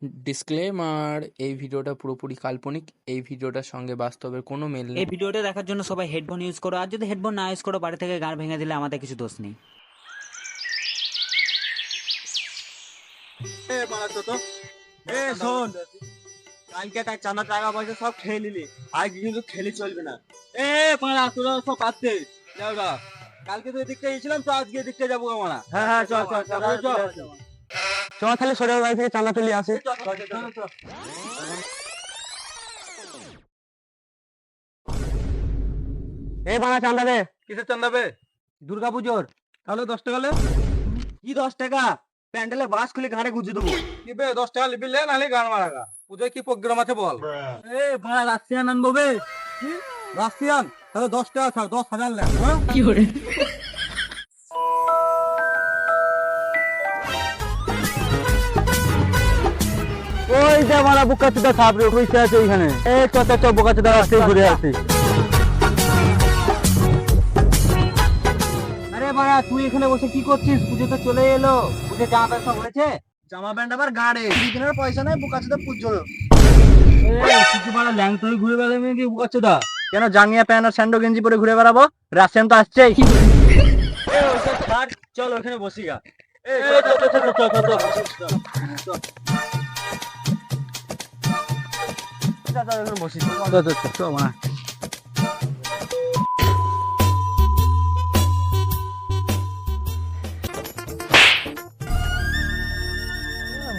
Disclaimer, এই ভিডিওটা পুরোপুরি কাল্পনিক। এই ভিডিওটার সঙ্গে বাস্তবের কোনো মিল নেই। এই ভিডিওটা দেখার জন্য সবাই হেডফোন ইউজ করো, আর যদি হেডফোন না ইউজ করো বাড়ি থেকে গান ভেঙে দিলে আমাদের কিছু দোষ নেই। শোন, কালকে তার চাঁদা টাকা পয়সা সব খেয়ে নিলি, আজ কিন্তু খেলে চলবে না। পাড়া তোরা সব পাচ্ছে যাওরা, কালকে তো এদিকটা গেছিলাম, তো আজকে এদিকটা যাবো আমরা। হ্যাঁ চল চল চল চল তাহলে সরের বাড়ি থেকে চাঁদা তুলি আসে। বাড়া চাঁদা দে। কিসের চাঁদা বে? দুর্গা পুজোর। তাহলে 10 টাকা লে। কি 10 টাকা? প্যান্ডেলে বাস খুলে ঘাড়ে গুঁজে দেবো। কি বে 10 টাকা লিবি লে, নাহলে গান মারাগা। পুজোয় কি প্রোগ্রাম আছে বল? ভাড়া রাশিয়ান আনবো বে। কি রাশিয়ান? তাহলে 10 টাকা ছাড়, 10,000 লে। কি করে? ওই যে মারা বুকাচুদা থাপড়ে কইছে আছে ওইখানে। চ বুকাচুদা রাস্তায় ঘুরে আসি। আরে মারা তুই এখানে বসে কি করছিস? পুজো তো চলে এলো, পুজো জামা প্যান্ট সব হয়েছে? জামা প্যান্ট আবার গাড়ে কেনার পয়সা নাই, বুকাচুদা পুজো। কিছু মারা ল্যাং তুই ঘুরে বেড়াবি নাকি বুকাচুদা? কেন জাঙ্গিয়া প্যান্ট আর স্যান্ডো গেঞ্জি পরে ঘুরে বেড়াবো? রাশিয়ান তো আসছেই। ওইসব ছাড়, চল ওখানে বসি গা। বসি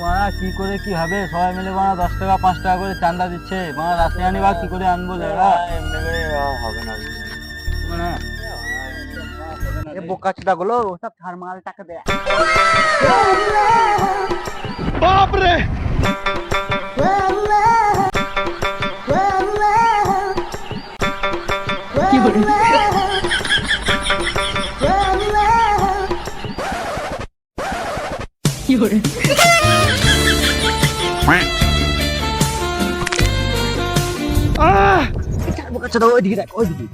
মারা কি করে কি হবে? সবাই মিলে মারা 10 টাকা 5 টাকা করে চাঁদা দিচ্ছে, মারা রাশিয়ানি বা কি করে আনবো? হবে না বোকাচোদা গুলো ওসব থার্মাল টাকা দেয়। বাপরে কি করে? কি করে? বোকাচোদা ওইদিকে দেখ, ওইদিকে।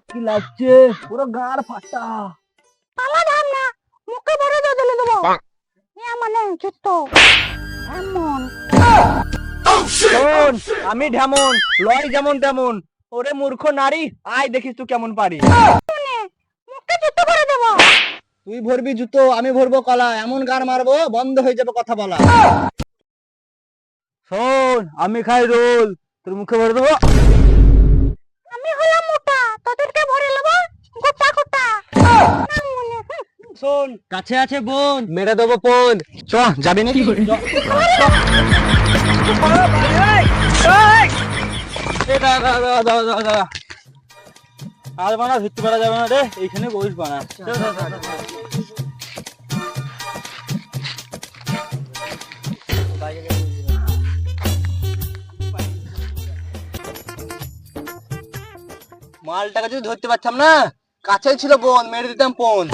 কি লাগছে, পুরো গাড় ফাটা। মুখে ভরে দিয়ে দেবো। মানে জুতো এমন। শোন, আমি ঢেমন লয় যেমন তেমন। ওরে মূর্খ নারী, আয় দেখিস তুই কেমন পারি। মুখে জুতো ভরে দেবো। তুই ভরবি জুতো, আমি ভরবো কলা। এমন গান মারবো বন্ধ হয়ে যাবে কথা বলা। শোন, আমি খাই রোল, তোর মুখে ভরে দেবো। আমি হলাম মোটা, তোদেরকে ভরে নেবো গোটা গোটা। শোন, কাছে আছে বোন, মেরে দেবো ফোন। চ যাবি নাকি? আর বানা ভিত্তি পারা যাবে না রে, এইখানে বইস বানা। মালটাকে যদি ধরতে পারতাম না, কাছেই ছিল বোন, মেরে দিতাম ফোন।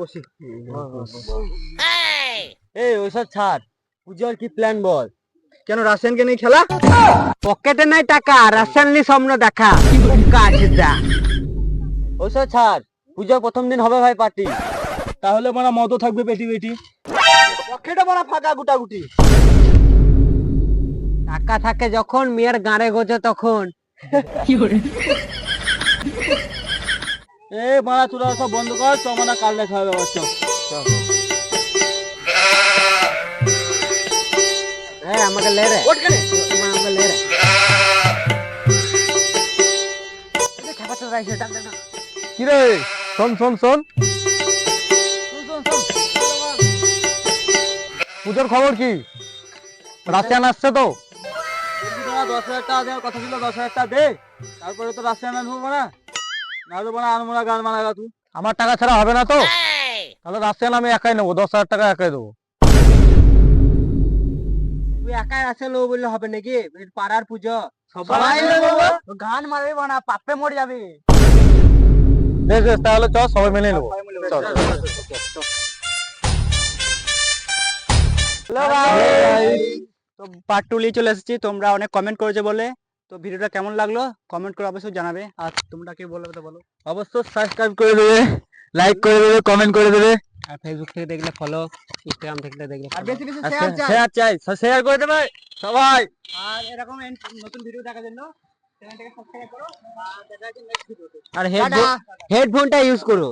বসি ওইসব ছাড়, পুজোর কি প্ল্যান বল? কেন রাশিয়ানকে নিয়ে খেলা? পকেটে নাই টাকা, রাশিয়ান নিয়ে স্বপ্ন দেখা। ওইসব ছাড়, পুজোর প্রথম দিন হবে ভাই পার্টি। তাহলে মানে মদও থাকবে পেটি পেটি, পকেটে মানে ফাঁকা গুটাগুটি। টাকা থাকে যখন, মেয়ের গাঁড়ে গোজে তখন। কি করে? মারা তোরা সব বন্ধ কর, তো আমরা কাল দেখা হবে। আমাকে লে রে, আমাকে লে রে। কি রে? শোন শোন শোন, পুজোর খবর কি? রাশিয়ান আসছে তো? 10,000 টাকা দেওয়ার কথা ছিল, 10,000 টাকা দে, তারপরে তো রাশিয়ান আনবো না। না তো মানে আনবো না, গান মারা তুই। আমার টাকা ছাড়া হবে না তো? তাহলে রাশিয়ান আমি একাই নেবো, 10,000 টাকা একাই দেবো। তুই একাই রাশিয়ান নেবো বললে হবে নাকি? পাড়ার পুজো, সবাই গান মারবি না, পাপে মরে যাবে। তাহলে চল সবাই মিলে নেবো। পার্ট 2 নিয়ে চলে এসেছি, তোমরা অনেক কমেন্ট করেছে বলে তো ভিডিওটা কেমন লাগলো কমেন্ট করে অবশ্যই জানাবে। আর তোমরা কি বলবে তো বলো। অবশ্যই সাবস্ক্রাইব করে দেবে, লাইক করে দেবে, কমেন্ট করে দেবে। আর ফেসবুক থেকে দেখলে ফলো, ইনস্টাগ্রাম থেকে দেখলে আর বেশি বেশি শেয়ার চাই, শেয়ার করে দেবে সবাই। আর এরকম নতুন ভিডিও দেখার জন্য চ্যানেলটাকে সাবস্ক্রাইব করো। আর দেখা হচ্ছে নেক্সট ভিডিওতে। আর হেডফোনটা ইউজ করো।